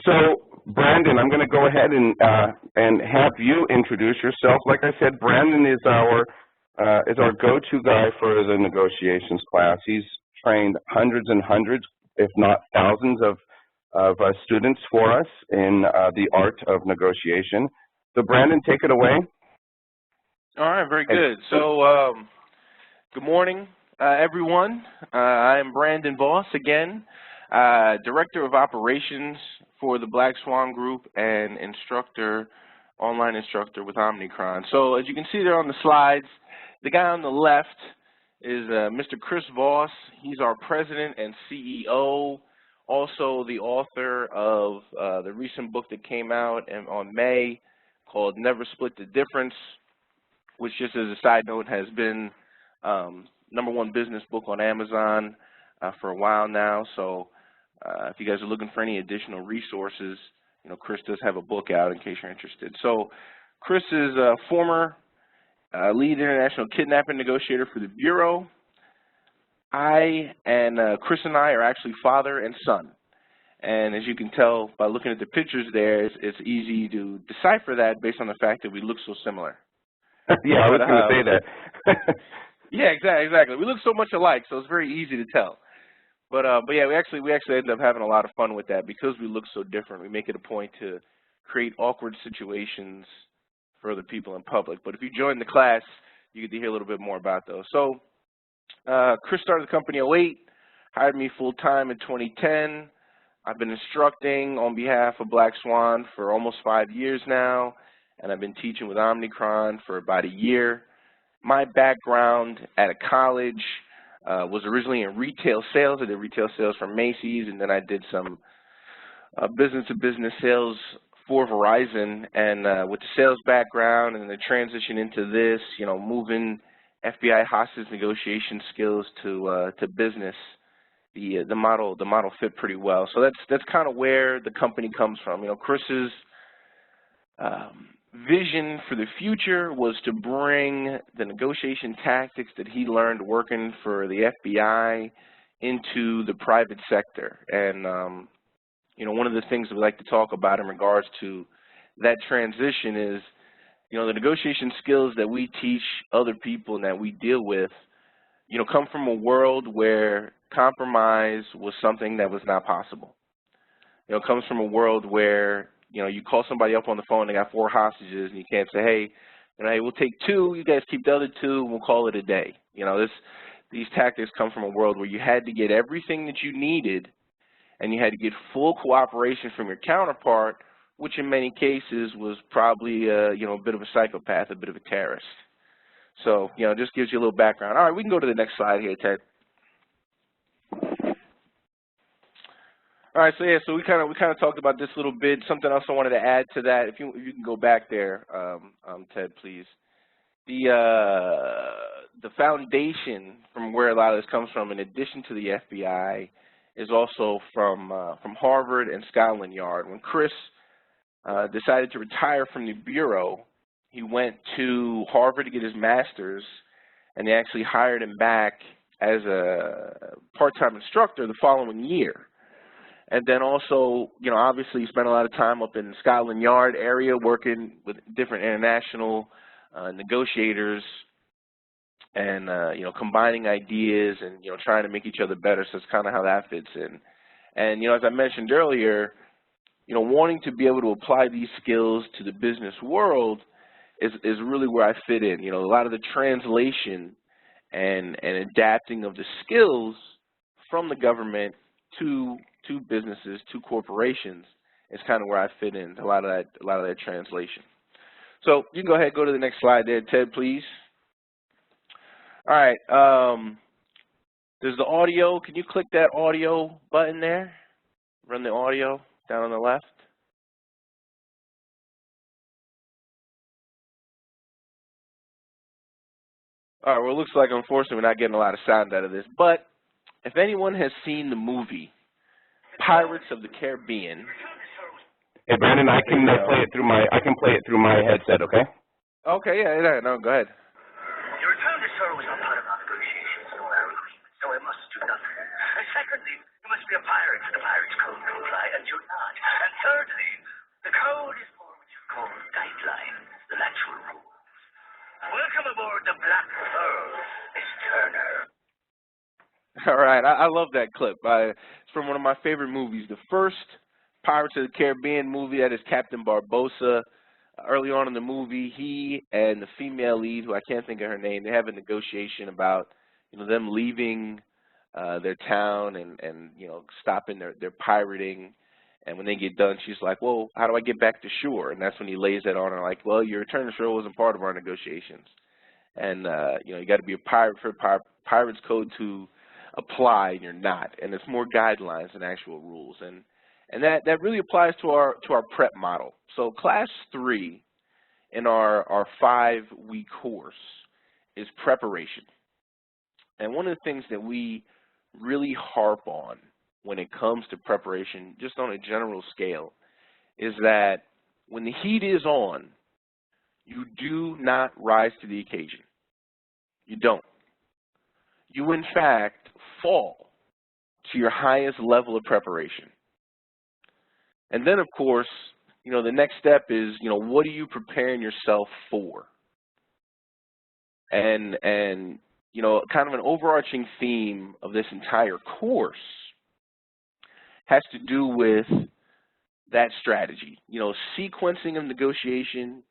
So, Brandon, I'm going to go ahead and have you introduce yourself. Like I said, Brandon is our go-to guy for the negotiations class. He's trained hundreds and hundreds, if not thousands, of students for us in the art of negotiation. So, Brandon, take it away. All right, very good. So, good morning, everyone. I am Brandon Voss again, Director of Operations for the Black Swan Group and online instructor with Omnikron. So, as you can see there on the slides, the guy on the left is Mr. Chris Voss. He's our president and CEO, also the author of the recent book that came out on May called Never Split the Difference, which, just as a side note, has been #1 business book on Amazon for a while now. So if you guys are looking for any additional resources, you know, Chris does have a book out in case you're interested. So Chris is a former lead international kidnapping negotiator for the Bureau. Chris and I are actually father and son. And as you can tell by looking at the pictures there, it's easy to decipher that based on the fact that we look so similar. Yeah, I was going to say that. Yeah, exactly. We look so much alike, so it's very easy to tell. But yeah, we actually end up having a lot of fun with that because we look so different. We make it a point to create awkward situations for other people in public. But if you join the class, you get to hear a little bit more about those. So Chris started the company in 2008, hired me full-time in 2010. I've been instructing on behalf of Black Swan for almost 5 years now, and I've been teaching with Omnikron for about a year. My background at a college was originally in retail sales. I did retail sales for Macy's, and then I did some business-to-business sales for Verizon. And with the sales background and the transition into this, you know, moving FBI hostage negotiation skills to business, the model fit pretty well. So that's kind of where the company comes from. You know, Chris's vision for the future was to bring the negotiation tactics that he learned working for the FBI into the private sector. And you know, one of the things that we like to talk about in regards to that transition is, you know, the negotiation skills that we teach other people and that we deal with, you know, come from a world where compromise was something that was not possible. You know, it comes from a world where, you know, you call somebody up on the phone, they got 4 hostages, and you can't say, hey, you know, hey, we'll take 2, you guys keep the other 2, and we'll call it a day. You know, these tactics come from a world where you had to get everything that you needed, and you had to get full cooperation from your counterpart, which in many cases was probably, you know, a bit of a psychopath, a bit of a terrorist. So, you know, it just gives you a little background. All right, we can go to the next slide here, Ted. All right, so yeah, so we kind of talked about this a little bit. Something else I wanted to add to that, if you can go back there, Ted, please. The foundation from where a lot of this comes from, in addition to the FBI, is also from Harvard and Scotland Yard. When Chris decided to retire from the Bureau, he went to Harvard to get his master's, and they actually hired him back as a part-time instructor the following year. And then also, you know, obviously he spent a lot of time up in the Scotland Yard area working with different international negotiators and, you know, combining ideas and, you know, trying to make each other better. So it's kind of how that fits in. And, you know, as I mentioned earlier, you know, wanting to be able to apply these skills to the business world is really where I fit in. You know, a lot of the translation and adapting of the skills from the government to businesses, to corporations, is kind of where I fit in. A lot of that translation. So you can go ahead and go to the next slide there, Ted, please. All right. There's the audio. Can you click that audio button there? Run the audio down on the left. All right. Well, it looks like, unfortunately, we're not getting a lot of sound out of this. But if anyone has seen the movie Pirates of the Caribbean. Hey, Brandon, I can play it through my headset, okay? Okay, yeah, no, go ahead. Your return to service was not part of our negotiations or our agreement, so I must do nothing. And secondly, you must be a pirate. The pirate's code to apply, and you're not. And third, right, I love that clip. It's from one of my favorite movies, the first Pirates of the Caribbean movie. That is Captain Barbossa. Early on in the movie, he and the female lead, who I can't think of her name, they have a negotiation about, them leaving their town and stopping their pirating. And when they get done, she's like, well, how do I get back to shore? And that's when he lays that on her, like, well, your return to shore wasn't part of our negotiations. And, you got to be a pirate for Pirates Code to apply, and you're not. And it's more guidelines than actual rules. And that really applies to our prep model. So class 3 in our 5-week course is preparation. And one of the things that we really harp on when it comes to preparation, just on a general scale, is that when the heat is on, you do not rise to the occasion. You don't. You, in fact, fall to your highest level of preparation. And then, of course, the next step is, what are you preparing yourself for? And kind of an overarching theme of this entire course has to do with that strategy, sequencing of negotiation,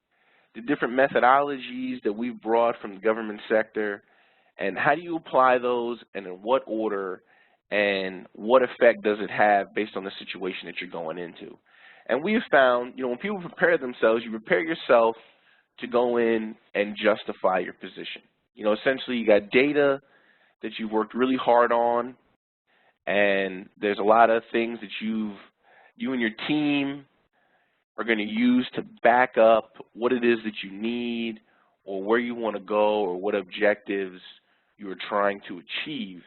the different methodologies that we've brought from the government sector, and how do you apply those, and in what order, and what effect does it have based on the situation that you're going into. And we have found, when people prepare themselves, you prepare yourself to go in and justify your position. Essentially you got data that you've worked really hard on, and there's a lot of things that you and your team are going to use to back up what it is that you need, or where you want to go, or what objectives you are trying to achieve.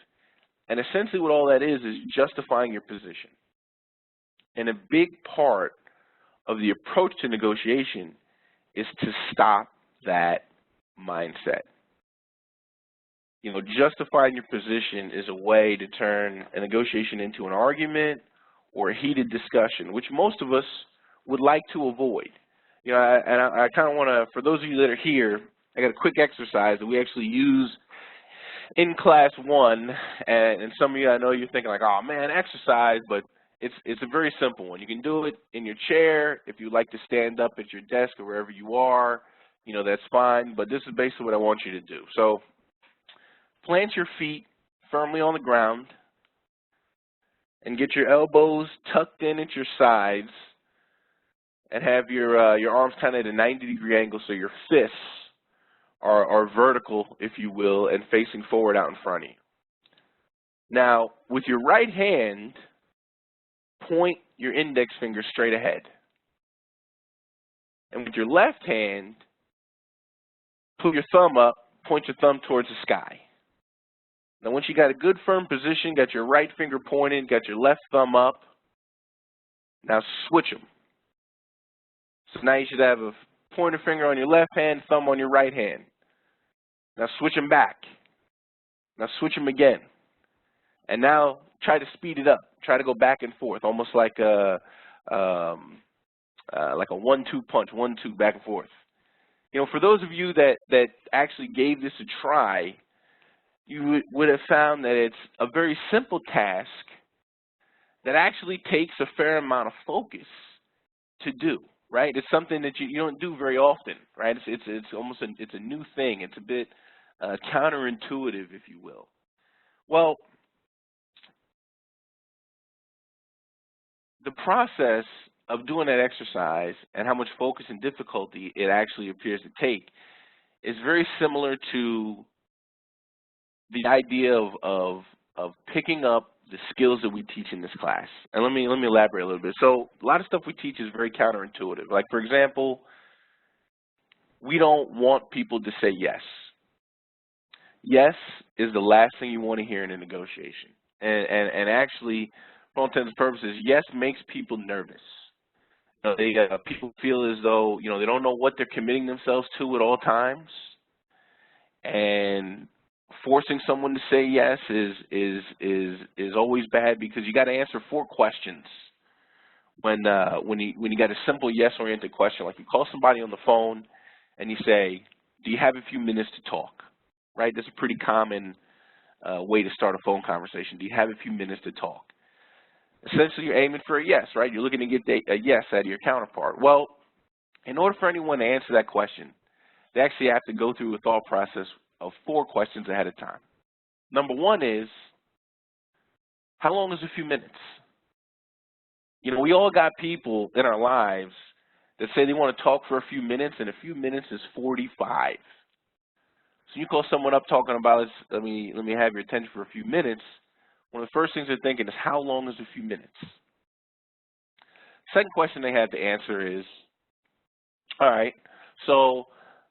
And essentially what all that is justifying your position. And a big part of the approach to negotiation is to stop that mindset. Justifying your position is a way to turn a negotiation into an argument or a heated discussion, which most of us would like to avoid. And I kind of want to, for those of you that are here, I got a quick exercise that we actually use in class 1, and some of you, I know you're thinking like, oh man, exercise, but it's a very simple one. You can do it in your chair. If you like to stand up at your desk or wherever you are, that's fine, but this is basically what I want you to do. So plant your feet firmly on the ground and get your elbows tucked in at your sides, and have your arms kind of at a 90-degree angle, so your fists are vertical, if you will, and facing forward out in front of you. Now, with your right hand, point your index finger straight ahead. And with your left hand, pull your thumb up, point your thumb towards the sky. Now, once you got a good firm position, got your right finger pointed, got your left thumb up, now switch them. So now you should have a pointer finger on your left hand, thumb on your right hand. Now switch them back. Now switch them again. And now try to speed it up. Try to go back and forth, almost like a 1-2 punch, 1-2 back and forth. For those of you that actually gave this a try, you would have found that it's a very simple task that actually takes a fair amount of focus to do. Right? It's something that you don't do very often, right? It's almost it's a new thing. It's a bit counterintuitive, if you will. Well, the process of doing that exercise and how much focus and difficulty it actually appears to take is very similar to the idea of picking up the skills that we teach in this class. And let me elaborate a little bit. So a lot of stuff we teach is very counterintuitive. Like, for example, we don't want people to say yes. Yes is the last thing you want to hear in a negotiation. And actually, for all intents and purposes, yes makes people nervous. People feel as though, they don't know what they're committing themselves to at all times. And forcing someone to say yes is always bad, because you got to answer 4 questions when you got a simple yes-oriented question. Like, you call somebody on the phone and you say, "Do you have a few minutes to talk?" Right? That's a pretty common way to start a phone conversation? Do you have a few minutes to talk? Essentially, you're aiming for a yes, right? You're looking to get a yes out of your counterpart. Well, in order for anyone to answer that question, they actually have to go through a thought process of 4 questions ahead of time. Number 1 is, how long is a few minutes? You know, we all got people in our lives that say they want to talk for a few minutes, and a few minutes is 45. So you call someone up talking about, let me have your attention for a few minutes. One of the first things they're thinking is, how long is a few minutes? Second question they have to answer is, all right, so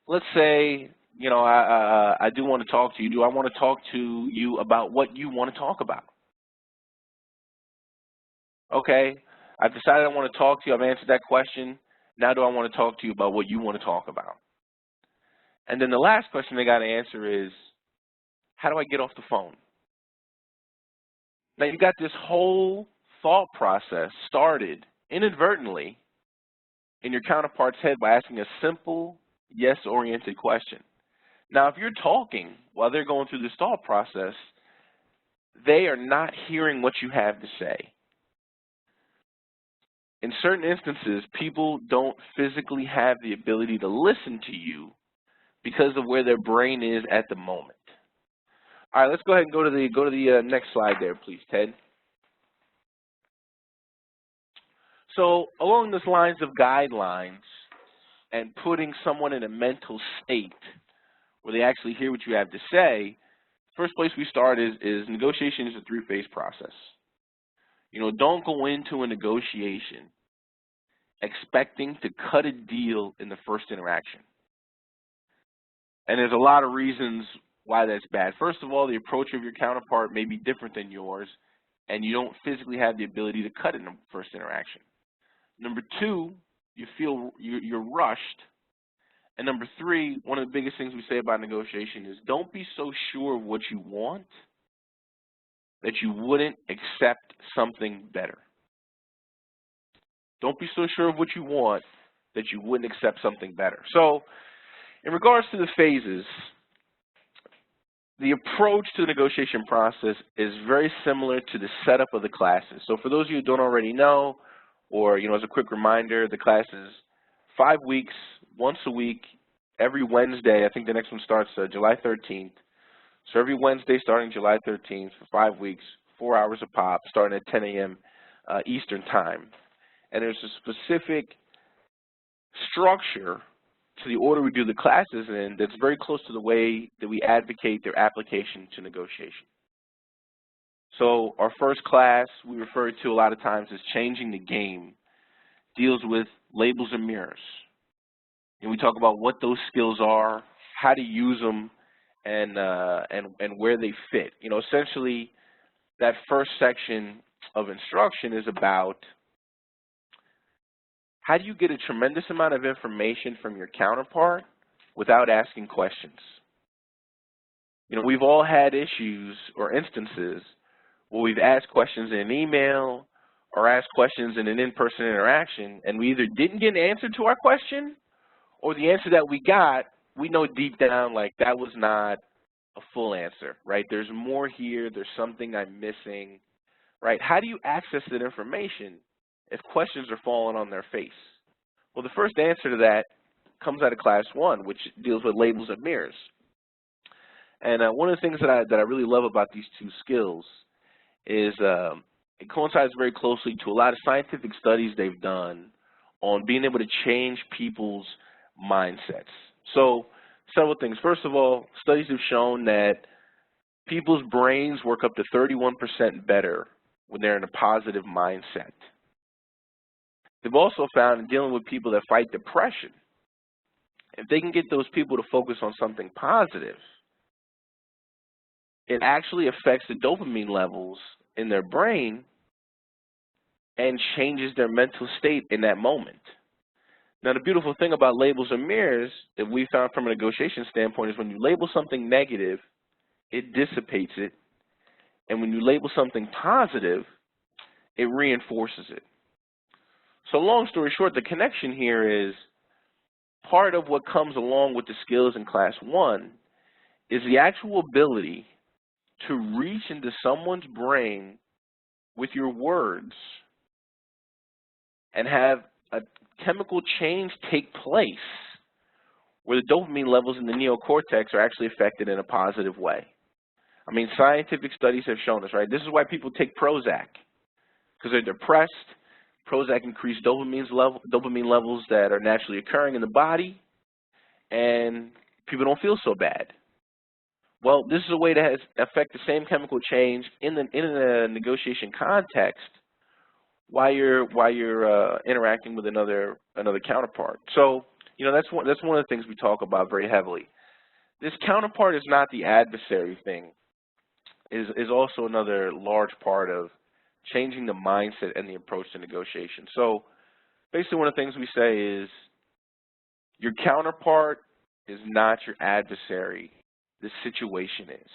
let's say, you know, I do want to talk to you. Do I want to talk to you about what you want to talk about? Okay, I've decided I want to talk to you. I've answered that question. Now do I want to talk to you about what you want to talk about? And then the last question they got to answer is, how do I get off the phone? Now you got this whole thought process started inadvertently in your counterpart's head by asking a simple yes-oriented question. Now if you're talking while they're going through this thought process, they are not hearing what you have to say. In certain instances, people don't physically have the ability to listen to you because of where their brain is at the moment. All right, let's go ahead and go to the next slide there, please, Ted. So along those lines of guidelines and putting someone in a mental state where they actually hear what you have to say, first place we start is negotiation is a 3-phase process. You know, don't go into a negotiation expecting to cut a deal in the first interaction. And there's a lot of reasons why that's bad. First of all, the approach of your counterpart may be different than yours, and you don't physically have the ability to cut in the first interaction. Number 2, you feel you're rushed. And number 3, one of the biggest things we say about negotiation is don't be so sure of what you want that you wouldn't accept something better. Don't be so sure of what you want that you wouldn't accept something better. So in regards to the phases, the approach to the negotiation process is very similar to the setup of the classes. So for those of you who don't already know, or as a quick reminder, the class is 5 weeks, once a week, every Wednesday. I think the next one starts July 13th. So every Wednesday starting July 13th for 5 weeks, 4 hours a pop, starting at 10 a.m. Eastern time. And there's a specific structure to the order we do the classes in that's very close to the way that we advocate their application to negotiation. So our first class we refer to a lot of times as changing the game, deals with labels and mirrors. And we talk about what those skills are, how to use them, and where they fit. Essentially that first section of instruction is about how do you get a tremendous amount of information from your counterpart without asking questions? We've all had issues or instances where we've asked questions in an email or asked questions in an in-person interaction, and we either didn't get an answer to our question, or the answer that we got, we know deep down like that was not a full answer, right? There's more here, there's something I'm missing, right? How do you access that information if questions are falling on their face? Well, the first answer to that comes out of class 1, which deals with labels and mirrors. And one of the things that I really love about these 2 skills is it coincides very closely to a lot of scientific studies they've done on being able to change people's mindsets. So several things. First of all, studies have shown that people's brains work up to 31% better when they're in a positive mindset. They've also found in dealing with people that fight depression, if they can get those people to focus on something positive, it actually affects the dopamine levels in their brain and changes their mental state in that moment. Now, the beautiful thing about labels and mirrors that we found from a negotiation standpoint is when you label something negative, it dissipates it. And when you label something positive, it reinforces it. So long story short, the connection here is part of what comes along with the skills in class 1 is the actual ability to reach into someone's brain with your words and have a chemical change take place where the dopamine levels in the neocortex are actually affected in a positive way. I mean, scientific studies have shown us, right? This is why people take Prozac, because they're depressed. Prozac increases dopamine levels that are naturally occurring in the body, and people don't feel so bad. Well, this is a way to affect the same chemical change in a negotiation context while you're interacting with another counterpart. So, you know, that's one of the things we talk about very heavily. This counterpart is not the adversary thing. Is also another large part of changing the mindset and the approach to negotiation. So basically one of the things we say is your counterpart is not your adversary. The situation is.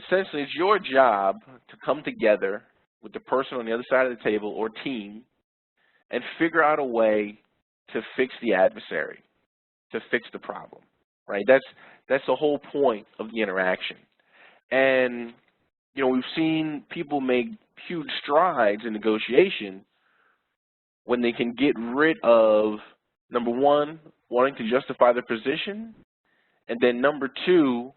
Essentially, it's your job to come together with the person on the other side of the table or team and figure out a way to fix the adversary, to fix the problem, right? That's the whole point of the interaction. And, you know, we've seen people make huge strides in negotiation when they can get rid of, number one, wanting to justify their position, and then number two,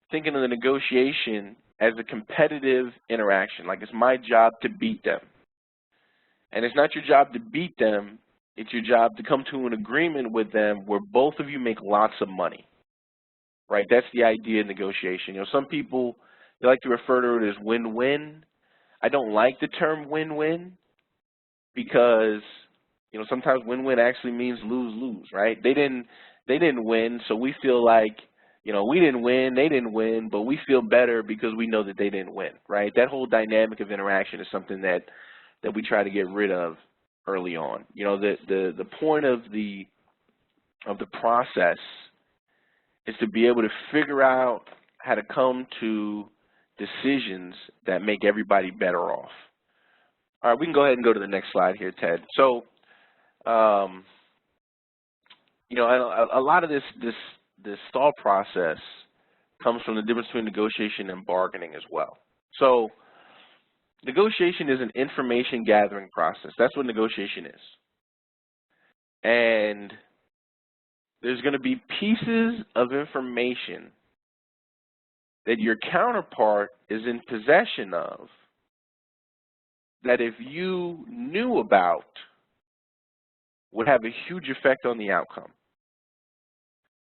thinking of the negotiation as a competitive interaction, like it's my job to beat them. And it's not your job to beat them, it's your job to come to an agreement with them where both of you make lots of money, right? That's the idea of negotiation. You know, some people, they like to refer to it as win-win. I don't like the term win-win because, you know, sometimes win-win actually means lose-lose, right? They didn't win, so we feel like, you know, we didn't win, they didn't win, but we feel better because we know that they didn't win, right? That whole dynamic of interaction is something that we try to get rid of early on. You know, the point of the process is to be able to figure out how to come to decisions that make everybody better off. All right, we can go ahead and go to the next slide here, Ted. So, you know, a lot of this thought process comes from the difference between negotiation and bargaining as well. So, negotiation is an information gathering process. That's what negotiation is. And there's going to be pieces of information that your counterpart is in possession of that if you knew about would have a huge effect on the outcome.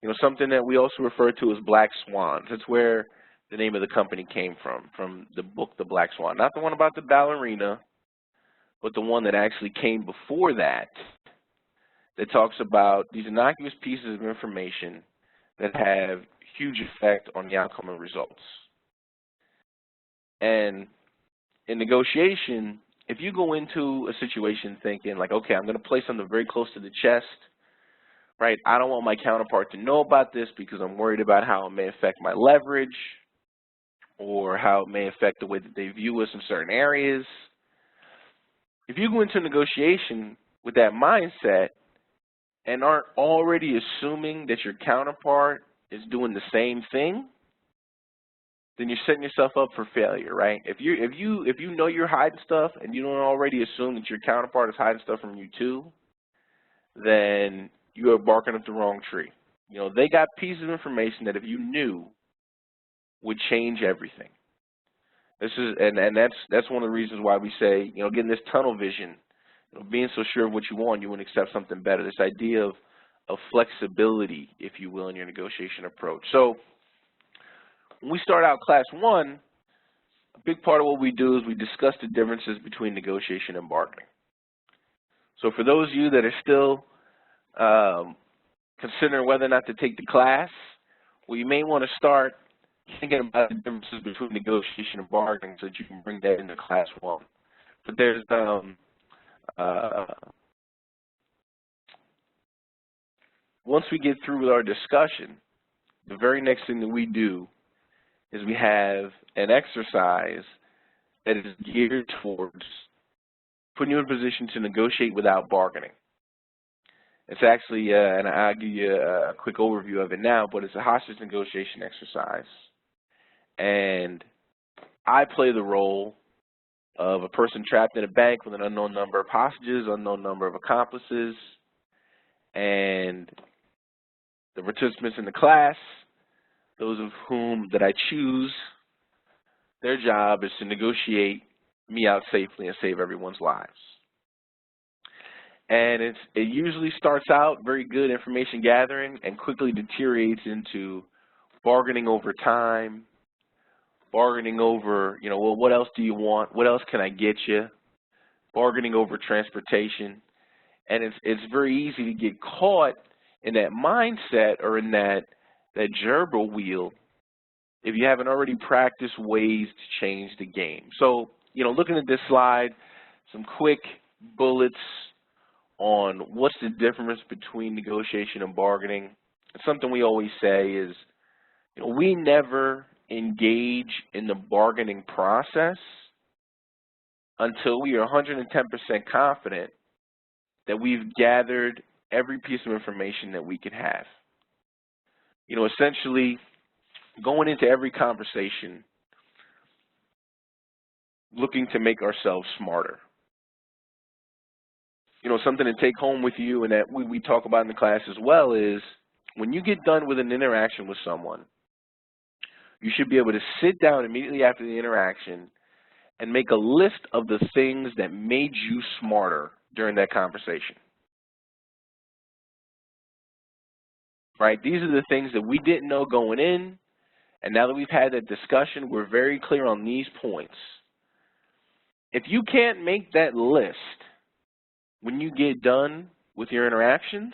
You know, something that we also refer to as black swans. That's where the name of the company came from the book The Black Swan. Not the one about the ballerina, but the one that actually came before that talks about these innocuous pieces of information that have huge effect on the outcome and results. And in negotiation, if you go into a situation thinking like, okay, I'm going to place something very close to the chest, right? I don't want my counterpart to know about this because I'm worried about how it may affect my leverage or how it may affect the way that they view us in certain areas. If you go into negotiation with that mindset and aren't already assuming that your counterpart is doing the same thing, then you're setting yourself up for failure, right? If you know you're hiding stuff and you don't already assume that your counterpart is hiding stuff from you too, then you are barking up the wrong tree. You know, they got pieces of information that if you knew would change everything. This is and that's one of the reasons why we say, you know, getting this tunnel vision, you know, being so sure of what you want, you wouldn't accept something better. This idea of flexibility, if you will, in your negotiation approach. So when we start out class one, a big part of what we do is we discuss the differences between negotiation and bargaining. So for those of you that are still considering whether or not to take the class, well, you may want to start thinking about the differences between negotiation and bargaining so that you can bring that into class one. But there's once we get through with our discussion, the very next thing that we do is we have an exercise that is geared towards putting you in a position to negotiate without bargaining. It's actually, and I'll give you a quick overview of it now, but it's a hostage negotiation exercise. and I play the role of a person trapped in a bank with an unknown number of hostages, unknown number of accomplices, and the participants in the class, those of whom that I choose, their job is to negotiate me out safely and save everyone's lives. And it usually starts out very good information gathering and quickly deteriorates into bargaining over time, bargaining over, well, what else do you want? What else can I get you? Bargaining over transportation. And it's very easy to get caught in that mindset or in that gerbil wheel if you haven't already practiced ways to change the game. So, looking at this slide, some quick bullets on what's the difference between negotiation and bargaining. Something we always say is, we never engage in the bargaining process until we are 110% confident that we've gathered every piece of information that we could have. Essentially going into every conversation looking to make ourselves smarter. Something to take home with you and that we talk about in the class as well is when you get done with an interaction with someone, you should be able to sit down immediately after the interaction and make a list of the things that made you smarter during that conversation. Right? These are the things that we didn't know going in, and now that we've had that discussion, we're very clear on these points. If you can't make that list when you get done with your interactions,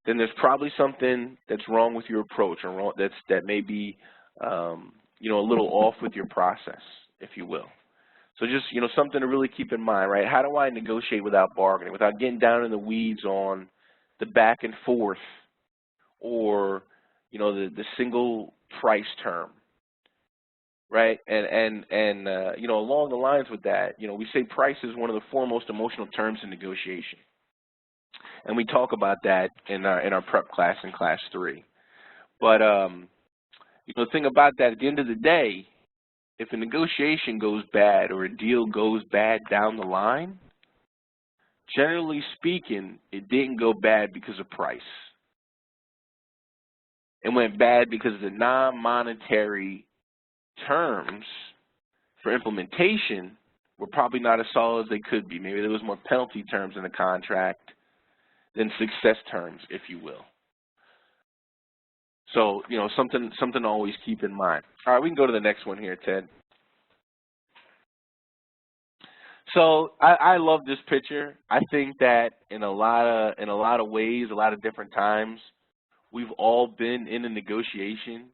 then there's probably something that's wrong with your approach, or that may be, a little off with your process, if you will. So just, something to really keep in mind, right? How do I negotiate without bargaining, without getting down in the weeds on the back and forth or, the single price term, right? And along the lines with that, we say price is one of the foremost emotional terms in negotiation. And we talk about that in our prep class in class 3. But, the thing about that, at the end of the day, if a negotiation goes bad or a deal goes bad down the line, generally speaking, it didn't go bad because of price. It went bad because the non-monetary terms for implementation were probably not as solid as they could be. Maybe there was more penalty terms in the contract than success terms, if you will. So, something to always keep in mind. All right, we can go to the next one here, Ted. So I love this picture. I think that in a lot of ways, a lot of different times, we've all been in a negotiation.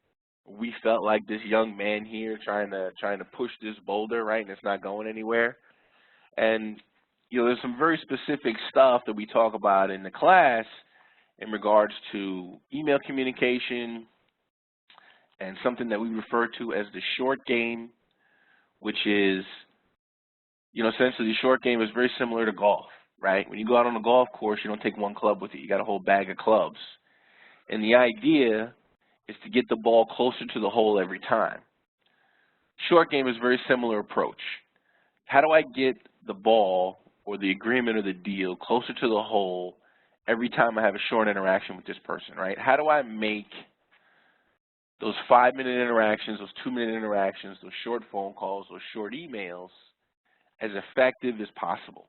We felt like this young man here trying to push this boulder, right, and it's not going anywhere. And there's some very specific stuff that we talk about in the class in regards to email communication and something that we refer to as the short game, which is, essentially the short game is very similar to golf, right? When you go out on a golf course, you don't take one club with you. You got a whole bag of clubs. And the idea is to get the ball closer to the hole every time. Short game is a very similar approach. How do I get the ball or the agreement or the deal closer to the hole every time I have a short interaction with this person, right? How do I make those 5-minute interactions, those 2-minute interactions, those short phone calls, those short emails as effective as possible?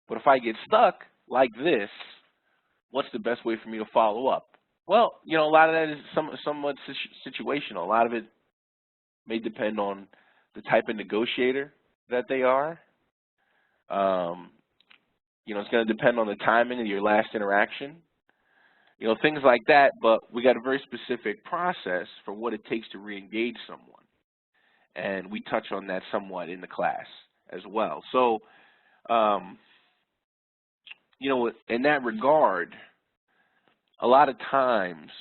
But if I get stuck like this, what's the best way for me to follow up? Well, a lot of that is somewhat situational. A lot of it may depend on the type of negotiator that they are. It's going to depend on the timing of your last interaction. Things like that, but we got a very specific process for what it takes to re-engage someone. And we touch on that somewhat in the class as well. So, in that regard, a lot of times,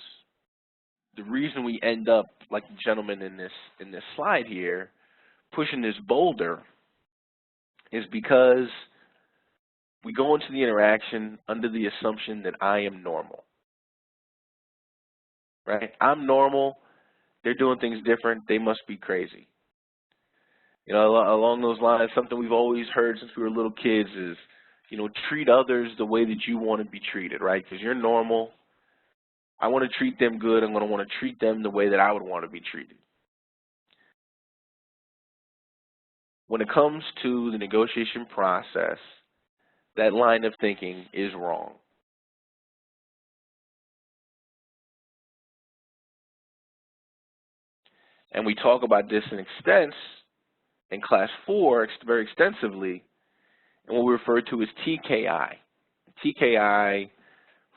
the reason we end up, like the gentleman in this slide here, pushing this boulder is because we go into the interaction under the assumption that I am normal. Right? I'm normal, they're doing things different, they must be crazy. You know, along those lines, something we've always heard since we were little kids is, you know, treat others the way that you want to be treated, right? Because you're normal. I want to treat them good. I'm going to want to treat them the way that I would want to be treated. When it comes to the negotiation process, that line of thinking is wrong. And we talk about this in class 4 very extensively, and what we refer to as TKI. TKI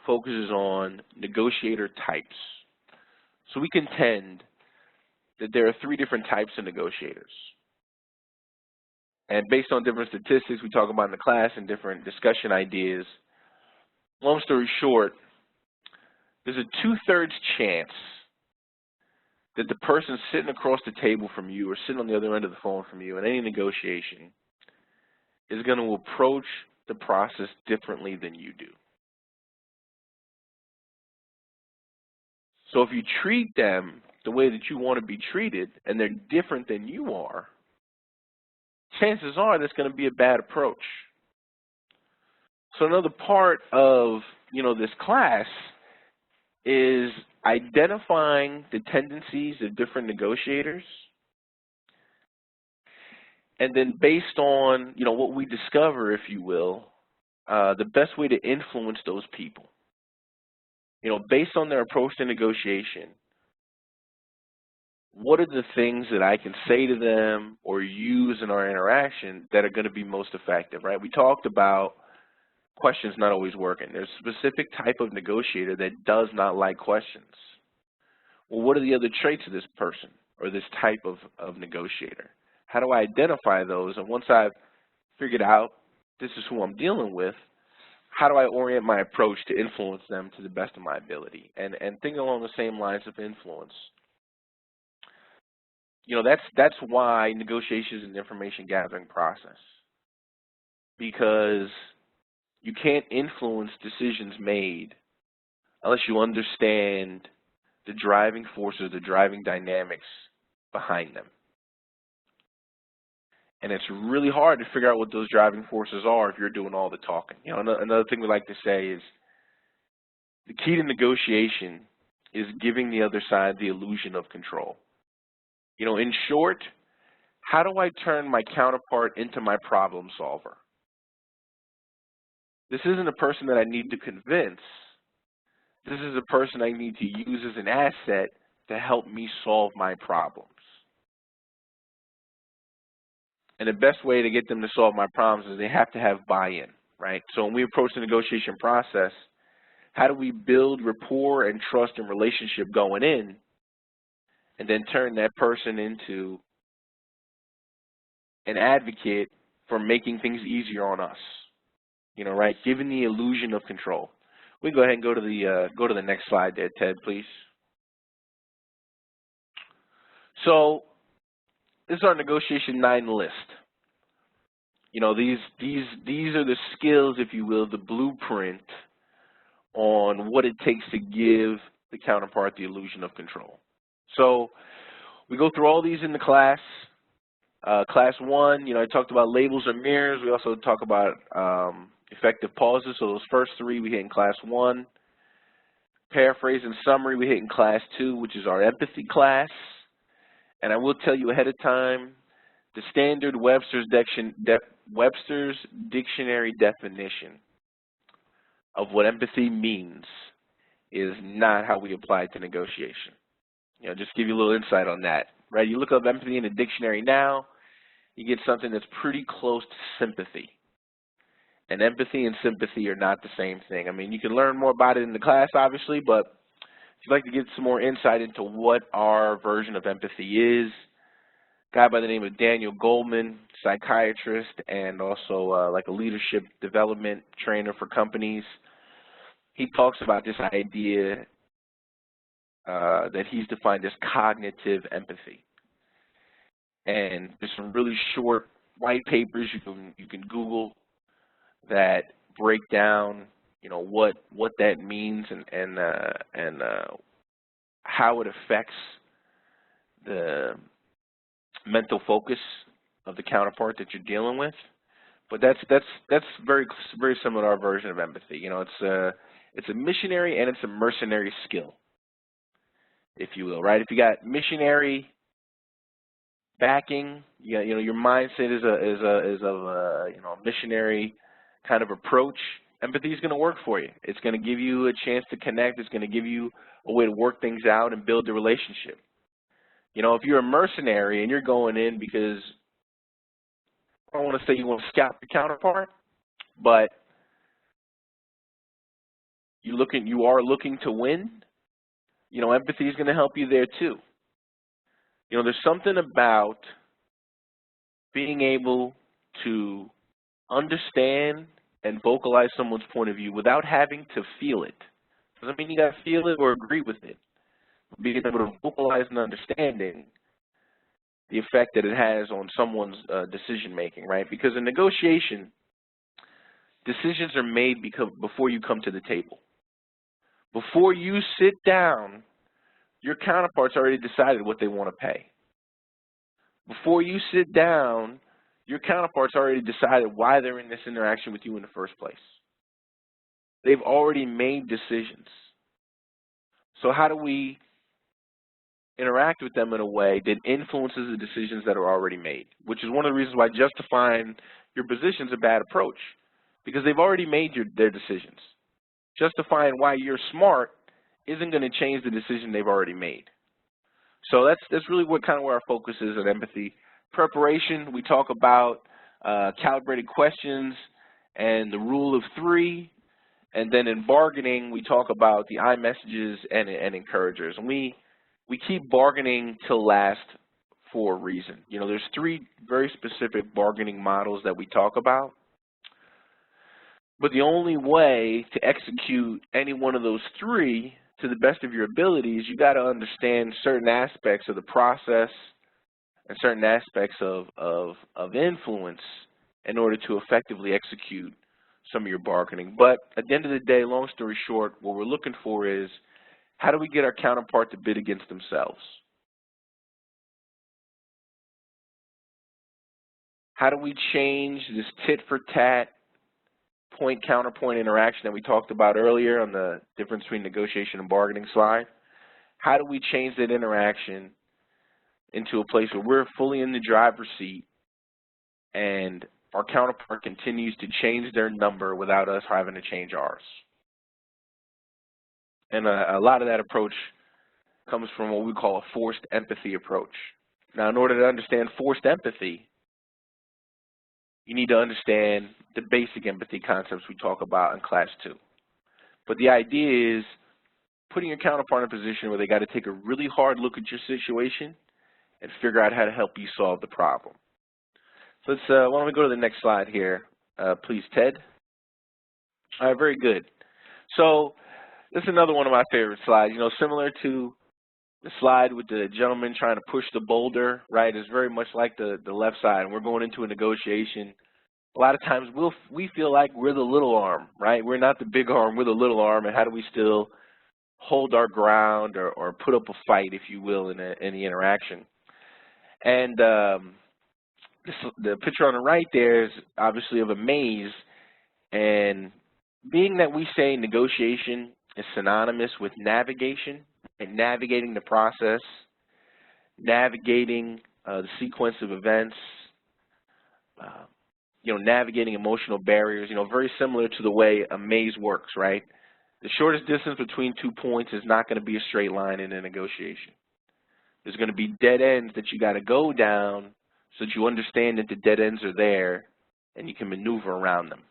focuses on negotiator types. So we contend that there are 3 different types of negotiators. And based on different statistics we talk about in the class and different discussion ideas, long story short, there's a 2/3 chance that the person sitting across the table from you or sitting on the other end of the phone from you in any negotiation is going to approach the process differently than you do. So if you treat them the way that you want to be treated and they're different than you are, chances are that's going to be a bad approach. So another part of, you know, this class is identifying the tendencies of different negotiators, and then based on, you know, what we discover, if you will, the best way to influence those people. You know, based on their approach to negotiation, what are the things that I can say to them or use in our interaction that are going to be most effective, right? We talked about questions not always working. There's a specific type of negotiator that does not like questions. Well, what are the other traits of this person or this type of negotiator? How do I identify those? And once I've figured out this is who I'm dealing with, how do I orient my approach to influence them to the best of my ability? And thinking along the same lines of influence, you know, that's why negotiation is an information gathering process, because you can't influence decisions made unless you understand the driving forces, the driving dynamics behind them. And it's really hard to figure out what those driving forces are if you're doing all the talking. You know, another thing we like to say is the key to negotiation is giving the other side the illusion of control. You know, in short, how do I turn my counterpart into my problem solver? This isn't a person that I need to convince. This is a person I need to use as an asset to help me solve my problems. And the best way to get them to solve my problems is they have to have buy-in, right? So when we approach the negotiation process, how do we build rapport and trust and relationship going in, and then turn that person into an advocate for making things easier on us? You know, right? Giving the illusion of control. We go ahead and go to the next slide there, Ted, please. So this is our negotiation 9 list. You know, these are the skills, if you will, the blueprint on what it takes to give the counterpart the illusion of control. So we go through all these in the class. Class 1, you know, I talked about labels or mirrors. We also talk about effective pauses. So those first 3 we hit in class 1. Paraphrase and summary we hit in class 2, which is our empathy class. And I will tell you ahead of time, the standard Webster's dictionary definition of what empathy means is not how we apply it to negotiation. You know, just give you a little insight on that, right? You look up empathy in a dictionary now, you get something that's pretty close to sympathy. And empathy and sympathy are not the same thing. I mean, you can learn more about it in the class, obviously, but if you'd like to get some more insight into what our version of empathy is, a guy by the name of Daniel Goldman, psychiatrist and also like a leadership development trainer for companies, he talks about this idea that he's defined as cognitive empathy. And there's some really short white papers you can Google that break down, you know, what that means and how it affects the mental focus of the counterpart that you're dealing with. But that's very similar to our version of empathy. You know, it's a missionary and it's a mercenary skill, if you will, right? If you got missionary backing, you know, your mindset is of a missionary kind of approach. Empathy is going to work for you. It's going to give you a chance to connect. It's going to give you a way to work things out and build the relationship. You know, if you're a mercenary and you're going in because, I don't want to say you want to scout the counterpart, but you are looking to win, you know, empathy is going to help you there too. You know, there's something about being able to understand and vocalize someone's point of view without having to feel it. Doesn't mean you got to feel it or agree with it. Being able to vocalize and understanding the effect that it has on someone's decision making, right? Because in negotiation, decisions are made before you come to the table. Before you sit down, your counterpart's already decided what they want to pay. Before you sit down, your counterpart's already decided why they're in this interaction with you in the first place. They've already made decisions. So how do we interact with them in a way that influences the decisions that are already made? Which is one of the reasons why justifying your position is a bad approach, because they've already made their decisions. Justifying why you're smart isn't going to change the decision they've already made. So that's really where our focus is on empathy. Preparation, we talk about calibrated questions and the rule of 3. And then in bargaining, we talk about the I messages and encouragers. And we keep bargaining till last for a reason. You know, there's 3 very specific bargaining models that we talk about. But the only way to execute any one of those 3 to the best of your abilities, you got to understand certain aspects of the process and certain aspects of influence in order to effectively execute some of your bargaining. But at the end of the day, long story short, what we're looking for is, how do we get our counterpart to bid against themselves? How do we change this tit-for-tat point-counterpoint interaction that we talked about earlier on the difference between negotiation and bargaining slide? How do we change that interaction into a place where we're fully in the driver's seat and our counterpart continues to change their number without us having to change ours? And a lot of that approach comes from what we call a forced empathy approach. Now, in order to understand forced empathy, you need to understand the basic empathy concepts we talk about in class 2. But the idea is putting your counterpart in a position where they got to take a really hard look at your situation and figure out how to help you solve the problem. So let's, why don't we go to the next slide here, please, Ted. All right, very good. So this is another one of my favorite slides. You know, similar to the slide with the gentleman trying to push the boulder, right? It's very much like the left side. And we're going into a negotiation. A lot of times we feel like we're the little arm, right? We're not the big arm, we're the little arm. And how do we still hold our ground or put up a fight, if you will, in the interaction? And the picture on the right there is obviously of a maze. And being that we say negotiation is synonymous with navigation, and navigating the process, navigating the sequence of events, you know, navigating emotional barriers, you know, very similar to the way a maze works, right? The shortest distance between 2 points is not going to be a straight line in a negotiation. There's going to be dead ends that you got to go down so that you understand that the dead ends are there and you can maneuver around them.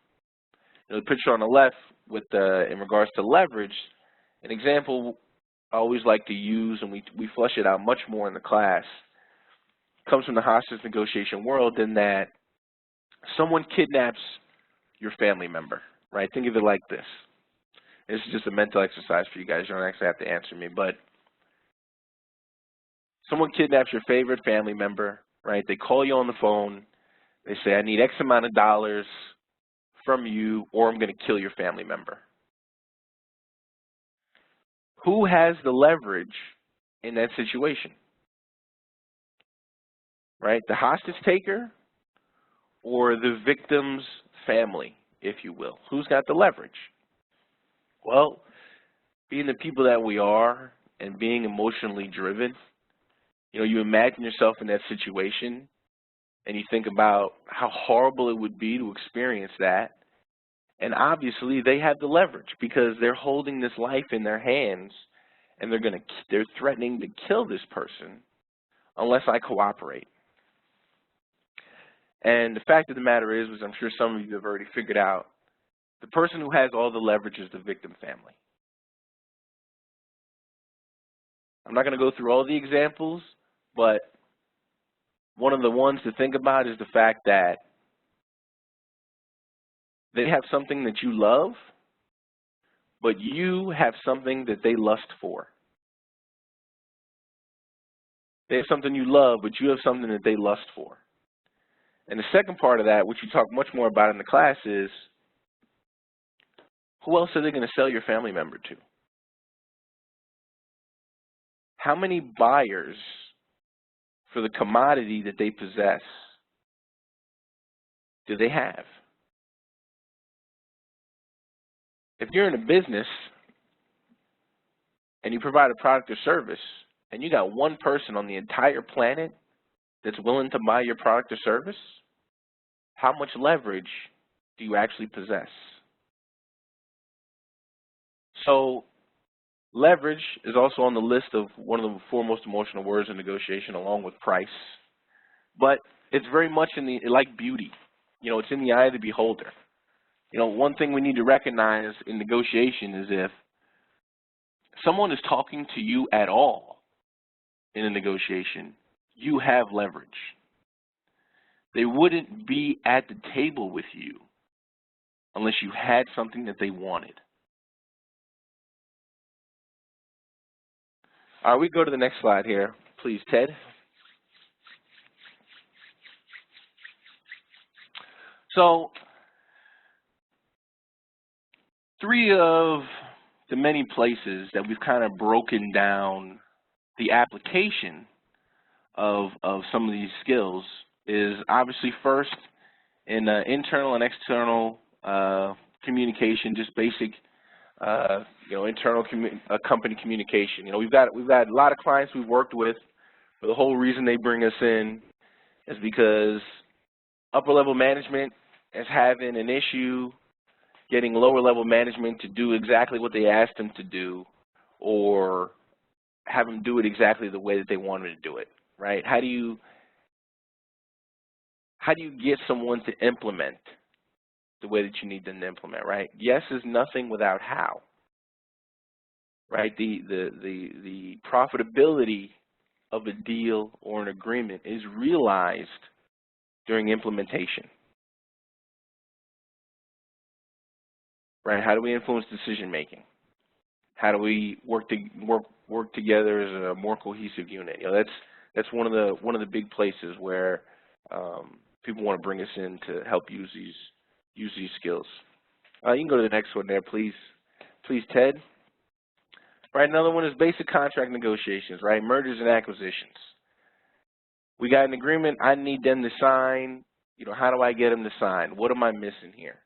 You know, the picture on the left with in regards to leverage, an example I always like to use, and we flesh it out much more in the class, comes from the hostage negotiation world, in that someone kidnaps your family member, right? Think of it like this. This is just a mental exercise for you guys. You don't actually have to answer me, but someone kidnaps your favorite family member, right? They call you on the phone. They say, I need X amount of dollars from you, or I'm going to kill your family member. Who has the leverage in that situation? right? The hostage taker or the victim's family, if you will. Who's got the leverage? Well, being the people that we are and being emotionally driven, you imagine yourself in that situation and you think about how horrible it would be to experience that. And obviously they have the leverage because they're holding this life in their hands and they're threatening to kill this person unless I cooperate. And the fact of the matter is, I'm sure some of you have already figured out, the person who has all the leverage is the victim family. I'm not going to go through all the examples, but one of the ones to think about is the fact that they have something that you love, but you have something that they lust for. They have something you love, but you have something that they lust for. And the second part of that, which you talk much more about in the class, is who else are they going to sell your family member to? How many buyers for the commodity that they possess do they have? If you're in a business and you provide a product or service and you got one person on the entire planet that's willing to buy your product or service, how much leverage do you actually possess? So leverage is also on the list of one of the 4 most emotional words in negotiation, along with price. But it's very much like beauty. It's in the eye of the beholder. One thing we need to recognize in negotiation is if someone is talking to you at all in a negotiation, you have leverage. They wouldn't be at the table with you unless you had something that they wanted. All right, we go to the next slide here, please, Ted. So 3 of the many places that we've kind of broken down the application of some of these skills is obviously first in internal and external communication, just basic internal company communication. We've got a lot of clients we've worked with, but the whole reason they bring us in is because upper level management is having an issue getting lower level management to do exactly what they asked them to do, or have them do it exactly the way that they wanted to do it, right? How do you get someone to implement the way that you need them to implement, right? Yes is nothing without how, right? The profitability of a deal or an agreement is realized during implementation, right? How do we influence decision making? How do we work together as a more cohesive unit? That's one of the big places where people want to bring us in to help use these skills. You can go to the next one there, please, Ted. Right, another one is basic contract negotiations, right? Mergers and acquisitions. We got an agreement. I need them to sign. How do I get them to sign? What am I missing here?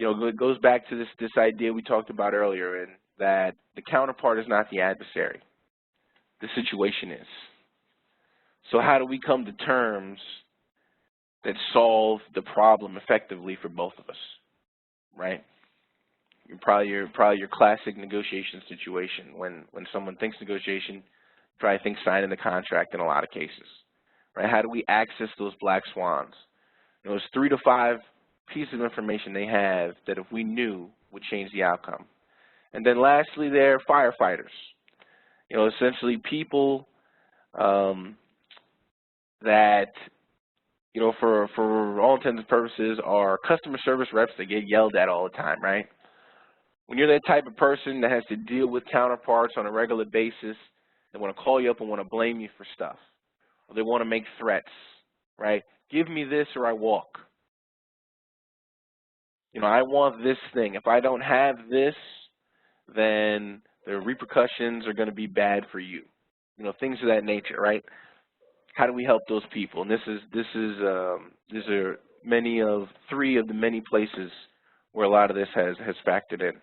It goes back to this idea we talked about earlier, and that the counterpart is not the adversary. The situation is. So how do we come to terms that solve the problem effectively for both of us, right? Probably your classic negotiation situation. When someone thinks negotiation, probably thinks signing the contract in a lot of cases, right? How do we access those black swans? There's 3 to 5 pieces of information they have that if we knew would change the outcome. And then lastly, they're firefighters. Essentially people that for all intents and purposes are customer service reps that get yelled at all the time, right? When you're that type of person that has to deal with counterparts on a regular basis, they want to call you up and want to blame you for stuff, or they want to make threats, right? Give me this or I walk. I want this thing. If I don't have this, then the repercussions are going to be bad for you. Things of that nature, right? How do we help those people? And these are three of the many places where a lot of this has factored in.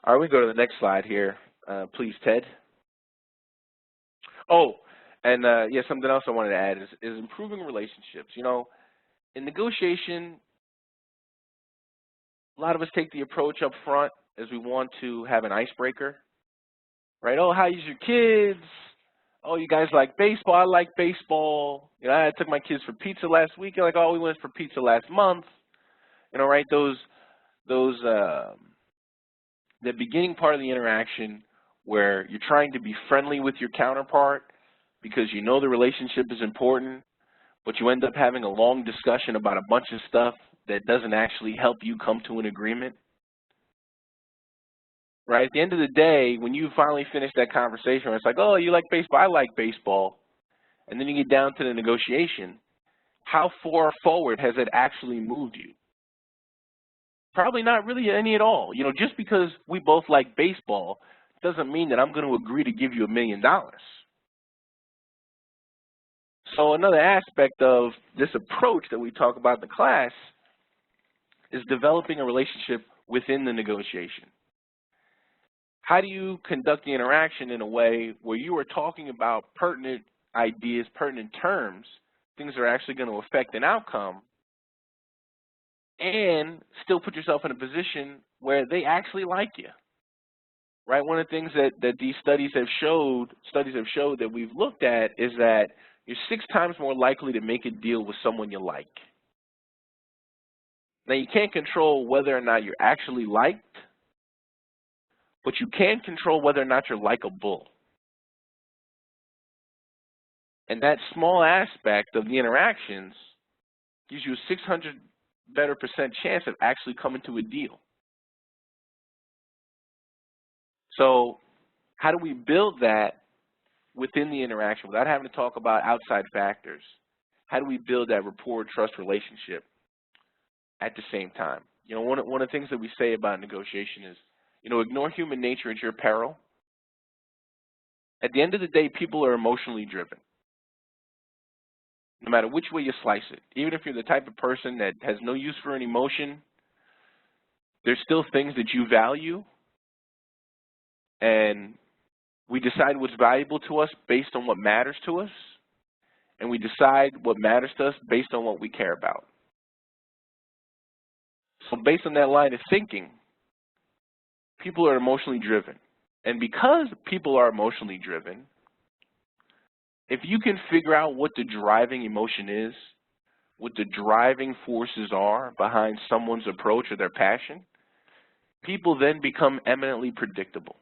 All right, we go to the next slide here, please, Ted. Oh, and yeah, something else I wanted to add is improving relationships. You know, in negotiation, a lot of us take the approach up front as we want to have an icebreaker, right? Oh, how's your kids? Oh, you guys like baseball? I like baseball. You know, I took my kids for pizza last week. You're like, oh, we went for pizza last month. You know, right? The beginning part of the interaction where you're trying to be friendly with your counterpart because you know the relationship is important, but you end up having a long discussion about a bunch of stuff that doesn't actually help you come to an agreement. Right? At the end of the day, when you finally finish that conversation, it's like, oh, you like baseball, I like baseball. And then you get down to the negotiation. How far forward has it actually moved you? Probably not really any at all. You know, just because we both like baseball doesn't mean that I'm going to agree to give you $1 million. So another aspect of this approach that we talk about in the class is developing a relationship within the negotiation. How do you conduct the interaction in a way where you are talking about pertinent ideas, pertinent terms, things that are actually going to affect an outcome, and still put yourself in a position where they actually like you, right? One of the things that these studies have showed that we've looked at is that you're 6 times more likely to make a deal with someone you like. Now, you can't control whether or not you're actually liked, but you can control whether or not you're likable. And that small aspect of the interactions gives you a 600% better chance of actually coming to a deal. So how do we build that within the interaction without having to talk about outside factors? How do we build that rapport, trust relationship at the same time? You know, one of the things that we say about negotiation is, you know, ignore human nature at your peril. At the end of the day, people are emotionally driven, no matter which way you slice it. Even if you're the type of person that has no use for an emotion, there's still things that you value, and we decide what's valuable to us based on what matters to us, and we decide what matters to us based on what we care about. So based on that line of thinking, people are emotionally driven. And because people are emotionally driven, if you can figure out what the driving emotion is, what the driving forces are behind someone's approach or their passion, people then become eminently predictable.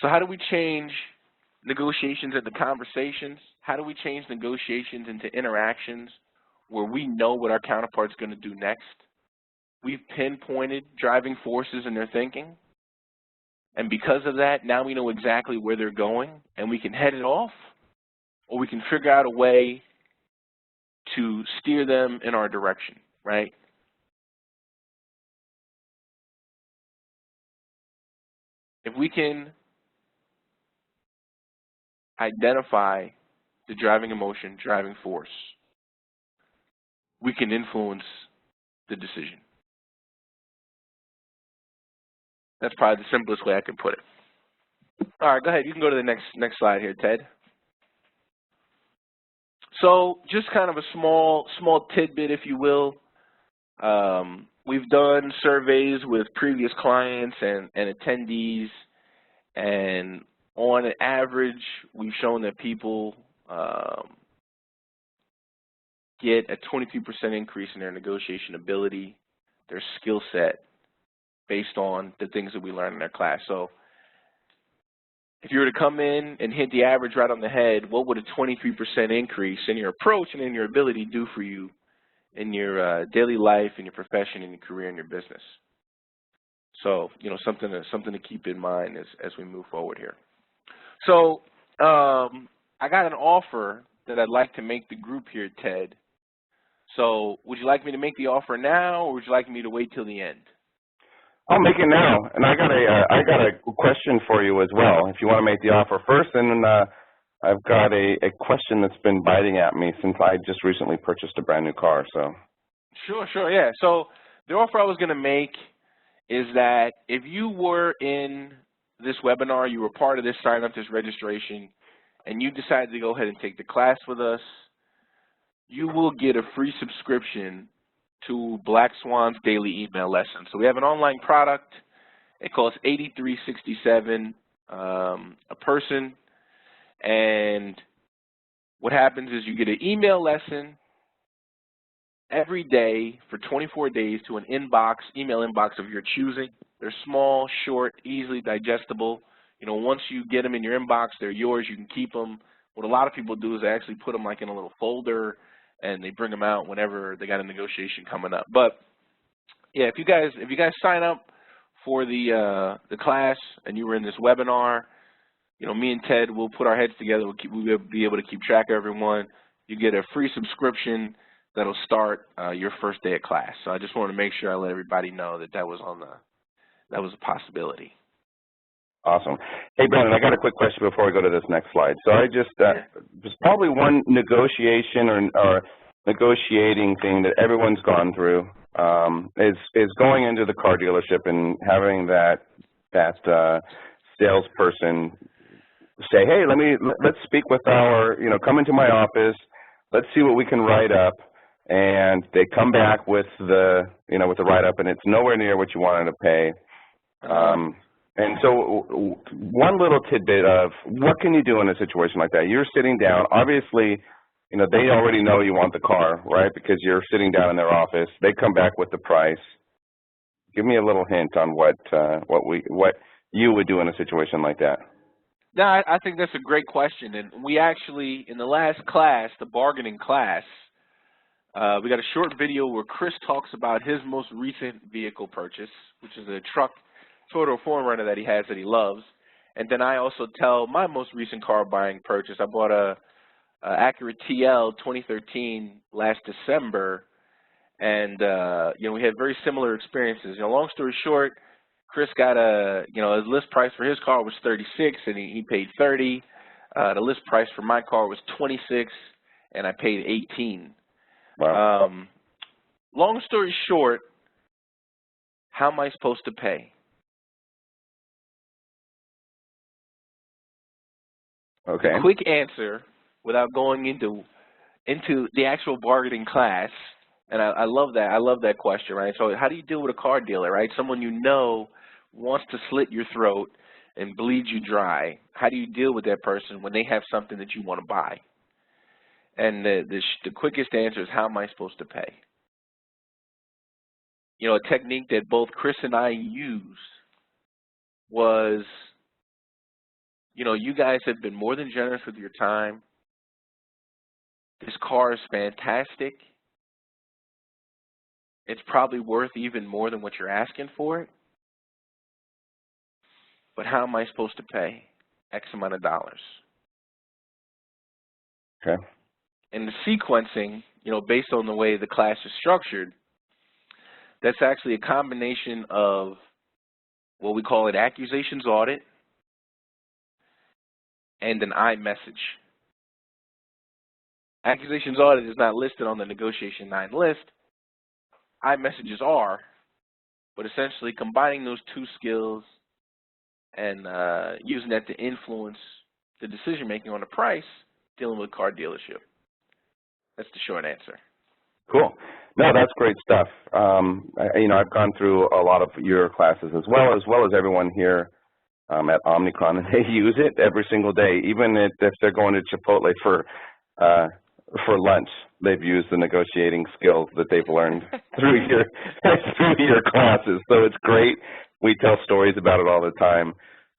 So how do we change negotiations into conversations? How do we change negotiations into interactions where we know what our counterpart's going to do next? We've pinpointed driving forces in their thinking. And because of that, now we know exactly where they're going, and we can head it off, or we can figure out a way to steer them in our direction, right? If we can identify the driving emotion, driving force, we can influence the decision. That's probably the simplest way I can put it. All right, go ahead. You can go to the next slide here, Ted. So just kind of a small tidbit, if you will. We've done surveys with previous clients and attendees, and on average, we've shown that people get a 23% increase in their negotiation ability, their skill set, based on the things that we learn in their class. So if you were to come in and hit the average right on the head, what would a 23% increase in your approach and in your ability do for you in your daily life, in your profession, in your career, in your business? So, you know, something to keep in mind as we move forward here. So I got an offer that I'd like to make the group here, Ted. So would you like me to make the offer now, or would you like me to wait till the end? I'll make it now, and I got a question for you as well. If you want to make the offer first, then I've got a question that's been biting at me since I just recently purchased a brand new car. So. Sure, yeah. So the offer I was going to make is that if you were in this webinar, you were part of this sign up, this registration, and you decided to go ahead and take the class with us, you will get a free subscription to Black Swan's daily email lesson. So we have an online product. It costs $83.67 a person, and what happens is you get an email lesson every day for 24 days to an email inbox of your choosing. They're small, short, easily digestible. You know, once you get them in your inbox, they're yours. You can keep them. What a lot of people do is they actually put them like in a little folder, and they bring them out whenever they got a negotiation coming up. But yeah, if you guys sign up for the class and you were in this webinar, you know, me and Ted will put our heads together. We'll be able to keep track of everyone. You get a free subscription that'll start your first day of class. So I just wanted to make sure I let everybody know that that was a possibility. Awesome. Hey, Brandon, I got a quick question before we go to this next slide. So I just, there's probably one negotiation or negotiating thing that everyone's gone through is going into the car dealership and having that salesperson say, hey, let's speak with come into my office, let's see what we can write up, and they come back with the write-up, and it's nowhere near what you wanted to pay. And so one little tidbit of what can you do in a situation like that? You're sitting down. Obviously, you know, they already know you want the car, right, because you're sitting down in their office. They come back with the price. Give me a little hint on what you would do in a situation like that. No, I think that's a great question. And we actually, in the last class, the bargaining class, we got a short video where Chris talks about his most recent vehicle purchase, which is a truck, Toyota 4Runner that he has that he loves. And then I also tell my most recent car buying purchase. I bought a Acura TL 2013 last December, and you know, we had very similar experiences. You know, long story short, Chris got his list price for his car was $36, and he paid $30. The list price for my car was $26, and I paid $18. Wow. Long story short, how am I supposed to pay? Okay. The quick answer, without going into the actual bargaining class, and I love that. I love that question, right? So how do you deal with a car dealer, right? Someone you know wants to slit your throat and bleed you dry. How do you deal with that person when they have something that you want to buy? And the quickest answer is, how am I supposed to pay? You know, a technique that both Chris and I used was, you know, you guys have been more than generous with your time. This car is fantastic. It's probably worth even more than what you're asking for it. But how am I supposed to pay X amount of dollars? Okay. And the sequencing, you know, based on the way the class is structured, that's actually a combination of what we call an accusations audit and an iMessage. Accusations audit is not listed on the Negotiation 9 list. iMessages are, but essentially combining those two skills and using that to influence the decision making on the price dealing with a car dealership. That's the short answer. Cool. No, that's great stuff. I've gone through a lot of your classes as well as everyone here at Omnikron, and they use it every single day. Even if they're going to Chipotle for lunch, they've used the negotiating skills that they've learned through your classes. So it's great. We tell stories about it all the time.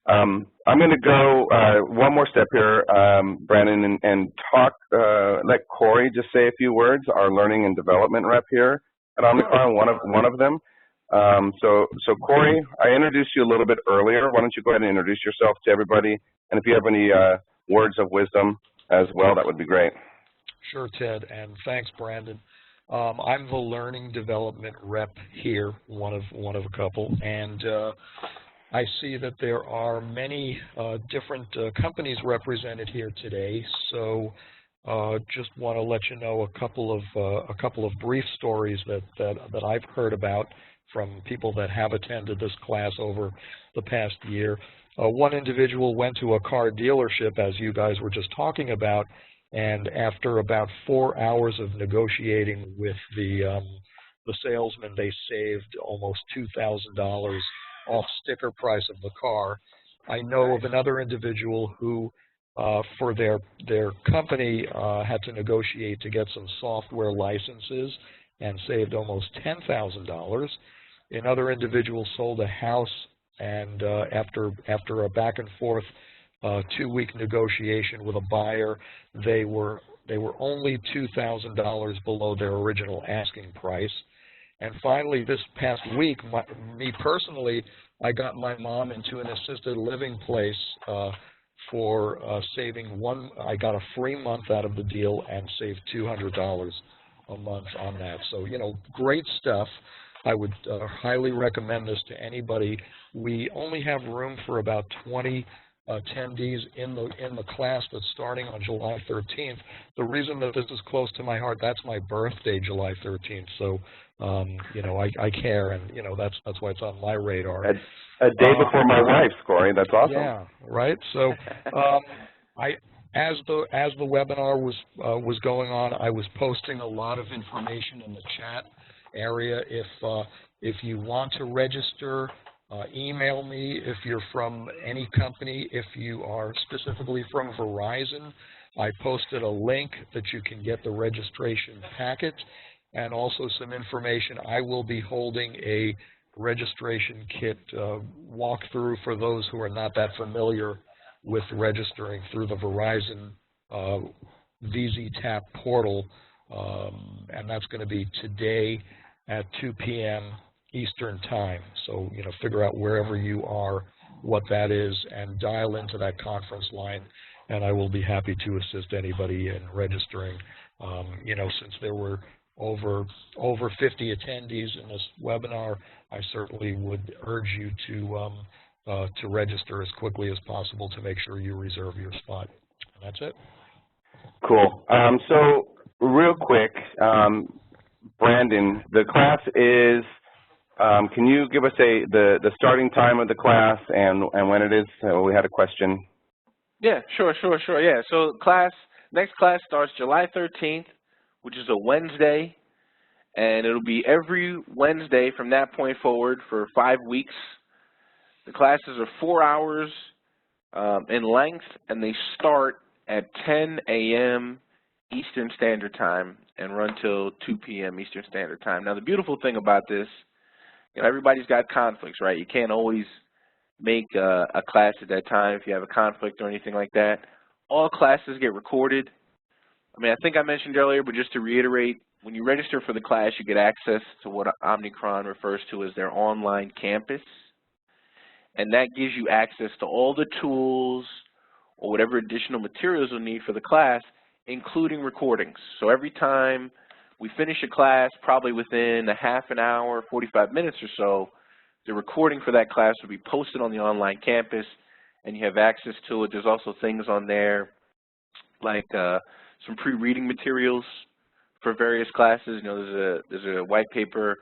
I'm going to go one more step here, Brandon, and let Corey just say a few words, our learning and development rep here at Omnicron, one of them. So Corey, I introduced you a little bit earlier. Why don't you go ahead and introduce yourself to everybody, and if you have any words of wisdom as well, that would be great. Sure, Ted, and thanks, Brandon. I'm the learning development rep here, one of a couple, and I see that there are many different companies represented here today, so just want to let you know a couple of brief stories that I've heard about from people that have attended this class over the past year. One individual went to a car dealership, as you guys were just talking about, and after about 4 hours of negotiating with the salesman, they saved almost $2,000 off sticker price of the car. I know of another individual who, for their company, had to negotiate to get some software licenses and saved almost $10,000. Another individual sold a house, and after a back and forth 2-week negotiation with a buyer, they were only $2,000 below their original asking price. And finally, this past week, me personally, I got my mom into an assisted living place for saving I got a free month out of the deal and saved $200 a month on that. So, you know, great stuff. I would highly recommend this to anybody. We only have room for about 20 attendees in the class that's starting on July 13th. The reason that this is close to my heart, that's my birthday, July 13th. So, you know, I care, and you know that's why it's on my radar. A day before my wife's, Corey. That's awesome. Yeah, right. So, as the webinar was going on, I was posting a lot of information in the chat area. If you want to register, email me. If you're from any company, if you are specifically from Verizon, I posted a link that you can get the registration packet and also some information. I will be holding a registration kit walkthrough for those who are not that familiar with registering through the Verizon VZTAP portal, and that's going to be today at 2 p.m. Eastern Time. So, you know, figure out wherever you are what that is and dial into that conference line, and I will be happy to assist anybody in registering. You know, since there were over 50 attendees in this webinar, I certainly would urge you to register as quickly as possible to make sure you reserve your spot. And that's it. Cool. So real quick, Brandon, the class is, can you give us the starting time of the class and when it is? We had a question. Yeah, sure. Yeah, so next class starts July 13th, which is a Wednesday, and it'll be every Wednesday from that point forward for 5 weeks. The classes are 4 hours in length, and they start at 10 a.m. Eastern Standard Time and run till 2 p.m. Eastern Standard Time. Now, the beautiful thing about this, you know, everybody's got conflicts, right? You can't always make a class at that time if you have a conflict or anything like that. All classes get recorded. I mean, I think I mentioned earlier, but just to reiterate, when you register for the class, you get access to what Omnikron refers to as their online campus. And that gives you access to all the tools or whatever additional materials you'll need for the class, including recordings. So every time we finish a class, probably within a half an hour, 45 minutes or so, the recording for that class will be posted on the online campus, and you have access to it. There's also things on there like some pre-reading materials for various classes. You know, there's a white paper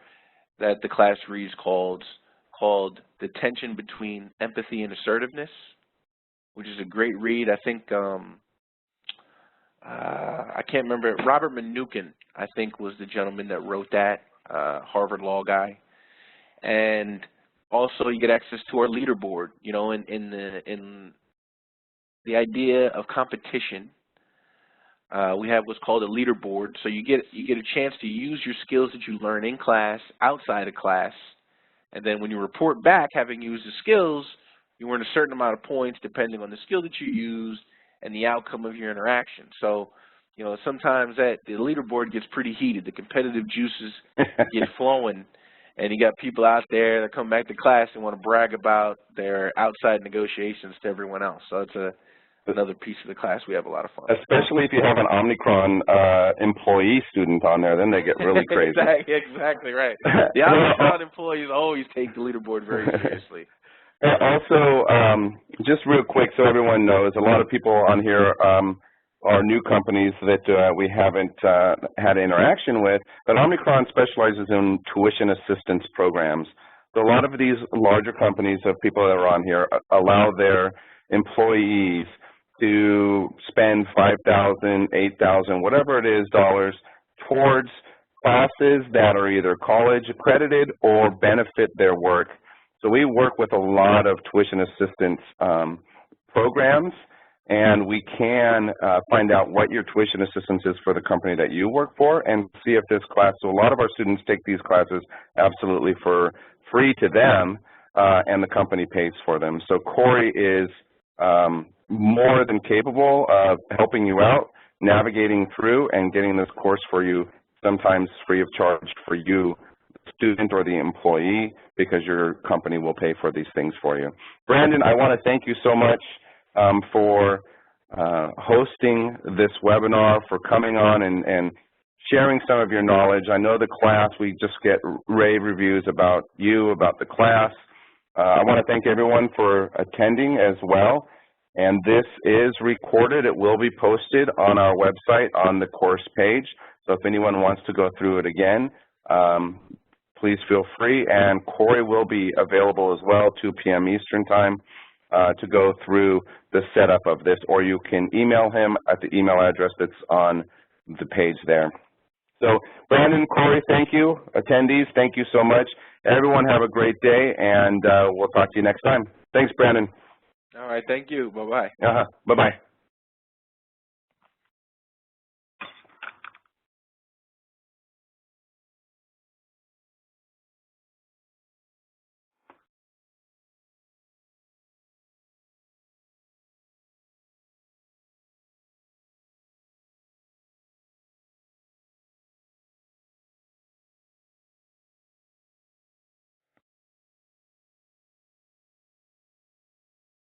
that the class reads called The Tension Between Empathy and Assertiveness, which is a great read. I think I can't remember. Robert Mnookin, I think, was the gentleman that wrote that, Harvard law guy. And also you get access to our leaderboard. You know, in the idea of competition, we have what's called a leaderboard. So you get a chance to use your skills that you learn in class, outside of class, and then when you report back having used the skills, you earn a certain amount of points depending on the skill that you used and the outcome of your interaction. So, you know, sometimes the leaderboard gets pretty heated. The competitive juices get flowing, and you got people out there that come back to class and want to brag about their outside negotiations to everyone else. So it's another piece of the class. We have a lot of fun. Especially if you have an Omnikron employee student on there, then they get really crazy. Exactly right. The Omnikron employees always take the leaderboard very seriously. And also, just real quick so everyone knows, a lot of people on here are new companies that we haven't had interaction with, but Omnikron specializes in tuition assistance programs. So a lot of these larger companies of people that are on here allow their employees to spend $5,000, $8,000, whatever it is, dollars towards classes that are either college accredited or benefit their work. So we work with a lot of tuition assistance programs, and we can find out what your tuition assistance is for the company that you work for and see if this class, so a lot of our students take these classes absolutely for free to them, and the company pays for them. So Corey is more than capable of helping you out, navigating through, and getting this course for you, sometimes free of charge for you, the student or the employee, because your company will pay for these things for you. Brandon, I want to thank you so much for hosting this webinar, for coming on and sharing some of your knowledge. I know the class, we just get rave reviews about you, about the class. I want to thank everyone for attending as well. And this is recorded. It will be posted on our website on the course page. So if anyone wants to go through it again, please feel free. And Corey will be available as well, 2 p.m. Eastern Time, to go through the setup of this. Or you can email him at the email address that's on the page there. So Brandon, Corey, thank you. Attendees, thank you so much. Everyone have a great day, and we'll talk to you next time. Thanks, Brandon. All right, thank you. Bye-bye. Bye-bye.